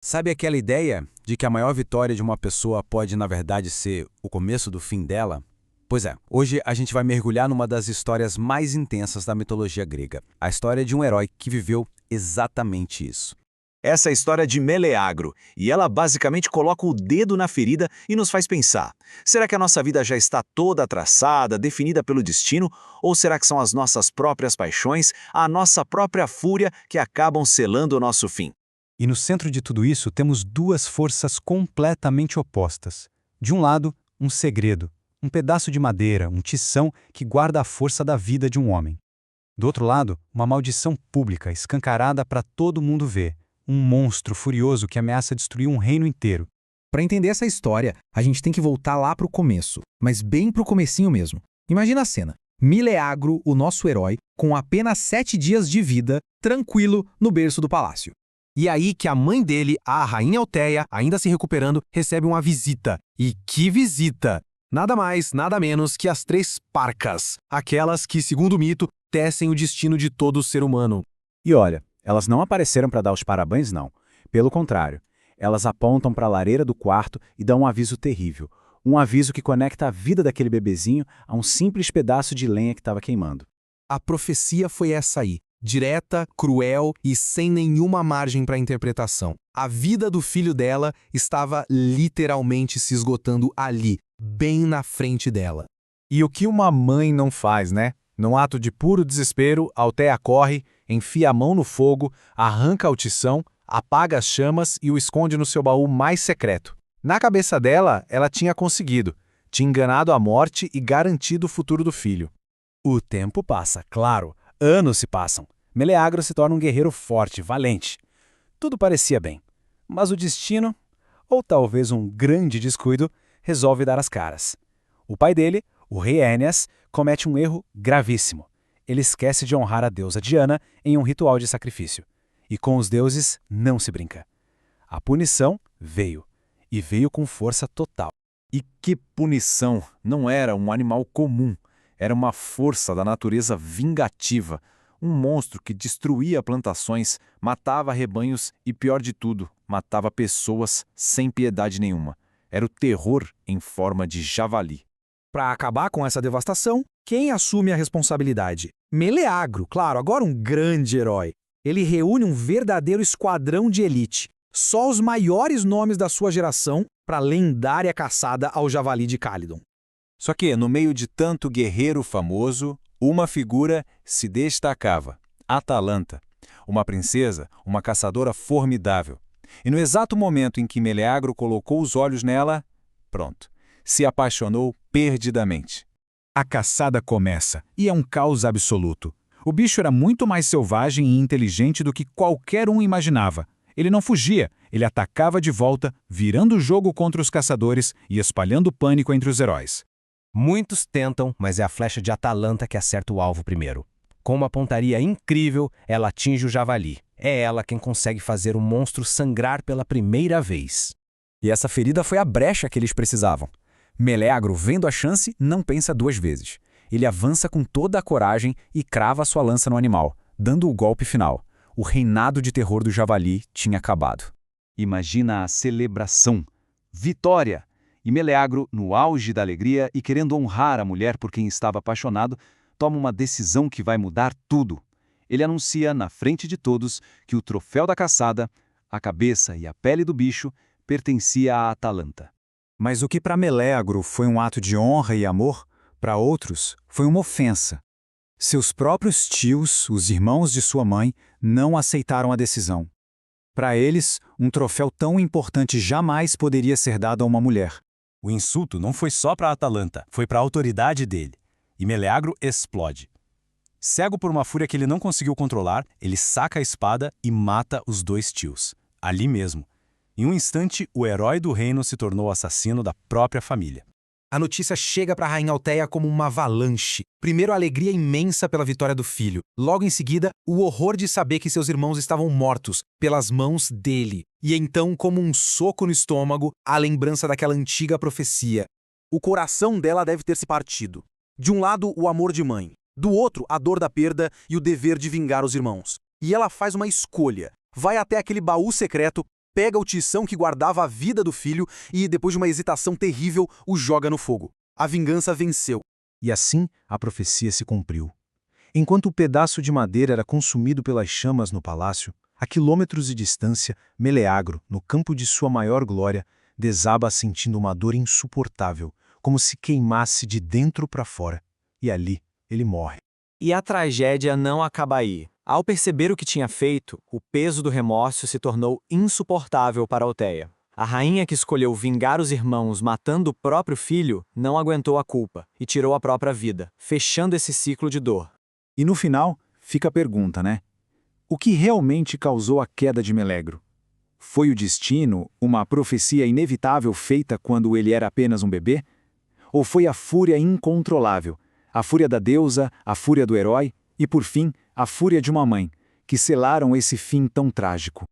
Sabe aquela ideia de que a maior vitória de uma pessoa pode, na verdade, ser o começo do fim dela? Pois é, hoje a gente vai mergulhar numa das histórias mais intensas da mitologia grega, a história de um herói que viveu exatamente isso. Essa é a história de Meleagro, e ela basicamente coloca o dedo na ferida e nos faz pensar: será que a nossa vida já está toda traçada, definida pelo destino, ou será que são as nossas próprias paixões, a nossa própria fúria que acabam selando o nosso fim? E no centro de tudo isso temos duas forças completamente opostas. De um lado, um segredo, um pedaço de madeira, um tição que guarda a força da vida de um homem. Do outro lado, uma maldição pública, escancarada para todo mundo ver, um monstro furioso que ameaça destruir um reino inteiro. Para entender essa história, a gente tem que voltar lá para o começo, mas bem para o comecinho mesmo. Imagina a cena. Meleagro, o nosso herói, com apenas 7 dias de vida, tranquilo no berço do palácio. E aí que a mãe dele, a rainha Alteia, ainda se recuperando, recebe uma visita. E que visita! Nada mais, nada menos que as 3 parcas, aquelas que, segundo o mito, tecem o destino de todo ser humano. E olha, elas não apareceram para dar os parabéns, não. Pelo contrário, elas apontam para a lareira do quarto e dão um aviso terrível. Um aviso que conecta a vida daquele bebezinho a um simples pedaço de lenha que estava queimando. A profecia foi essa aí. Direta, cruel e sem nenhuma margem para interpretação. A vida do filho dela estava literalmente se esgotando ali, bem na frente dela. E o que uma mãe não faz, né? Num ato de puro desespero, Alteia corre, enfia a mão no fogo, arranca o tição, apaga as chamas e o esconde no seu baú mais secreto. Na cabeça dela, ela tinha conseguido. Tinha enganado a morte e garantido o futuro do filho. O tempo passa, claro. Anos se passam. Meleagro se torna um guerreiro forte, valente. Tudo parecia bem. Mas o destino, ou talvez um grande descuido, resolve dar as caras. O pai dele, o rei Éneas, comete um erro gravíssimo. Ele esquece de honrar a deusa Diana em um ritual de sacrifício. E com os deuses não se brinca. A punição veio. E veio com força total. E que punição! Não era um animal comum. Era uma força da natureza vingativa, um monstro que destruía plantações, matava rebanhos e, pior de tudo, matava pessoas sem piedade nenhuma. Era o terror em forma de javali. Para acabar com essa devastação, quem assume a responsabilidade? Meleagro, claro, agora um grande herói. Ele reúne um verdadeiro esquadrão de elite, só os maiores nomes da sua geração para a lendária caçada ao javali de Calydon. Só que, no meio de tanto guerreiro famoso, uma figura se destacava: Atalanta, uma princesa, uma caçadora formidável. E no exato momento em que Meleagro colocou os olhos nela, pronto, se apaixonou perdidamente. A caçada começa, e é um caos absoluto. O bicho era muito mais selvagem e inteligente do que qualquer um imaginava. Ele não fugia, ele atacava de volta, virando o jogo contra os caçadores e espalhando pânico entre os heróis. Muitos tentam, mas é a flecha de Atalanta que acerta o alvo primeiro. Com uma pontaria incrível, ela atinge o javali. É ela quem consegue fazer o monstro sangrar pela primeira vez. E essa ferida foi a brecha que eles precisavam. Meleagro, vendo a chance, não pensa 2 vezes. Ele avança com toda a coragem e crava sua lança no animal, dando o golpe final. O reinado de terror do javali tinha acabado. Imagina a celebração. Vitória! E Meleagro, no auge da alegria e querendo honrar a mulher por quem estava apaixonado, toma uma decisão que vai mudar tudo. Ele anuncia, na frente de todos, que o troféu da caçada, a cabeça e a pele do bicho, pertencia a Atalanta. Mas o que para Meleagro foi um ato de honra e amor, para outros foi uma ofensa. Seus próprios tios, os irmãos de sua mãe, não aceitaram a decisão. Para eles, um troféu tão importante jamais poderia ser dado a uma mulher. O insulto não foi só para Atalanta, foi para a autoridade dele. E Meleagro explode. Cego por uma fúria que ele não conseguiu controlar, ele saca a espada e mata os 2 tios. Ali mesmo. Em um instante, o herói do reino se tornou assassino da própria família. A notícia chega para a rainha Alteia como uma avalanche. Primeiro a alegria imensa pela vitória do filho. Logo em seguida, o horror de saber que seus irmãos estavam mortos pelas mãos dele. E então, como um soco no estômago, a lembrança daquela antiga profecia. O coração dela deve ter se partido. De um lado, o amor de mãe. Do outro, a dor da perda e o dever de vingar os irmãos. E ela faz uma escolha. Vai até aquele baú secreto, pega o tição que guardava a vida do filho e, depois de uma hesitação terrível, o joga no fogo. A vingança venceu. E assim a profecia se cumpriu. Enquanto o pedaço de madeira era consumido pelas chamas no palácio, a quilômetros de distância, Meleagro, no campo de sua maior glória, desaba sentindo uma dor insuportável, como se queimasse de dentro para fora. E ali ele morre. E a tragédia não acaba aí. Ao perceber o que tinha feito, o peso do remorso se tornou insuportável para Alteia. A rainha que escolheu vingar os irmãos matando o próprio filho não aguentou a culpa e tirou a própria vida, fechando esse ciclo de dor. E no final, fica a pergunta, né? O que realmente causou a queda de Melegro? Foi o destino, uma profecia inevitável feita quando ele era apenas um bebê? Ou foi a fúria incontrolável, a fúria da deusa, a fúria do herói e, por fim, a fúria de uma mãe, que selaram esse fim tão trágico?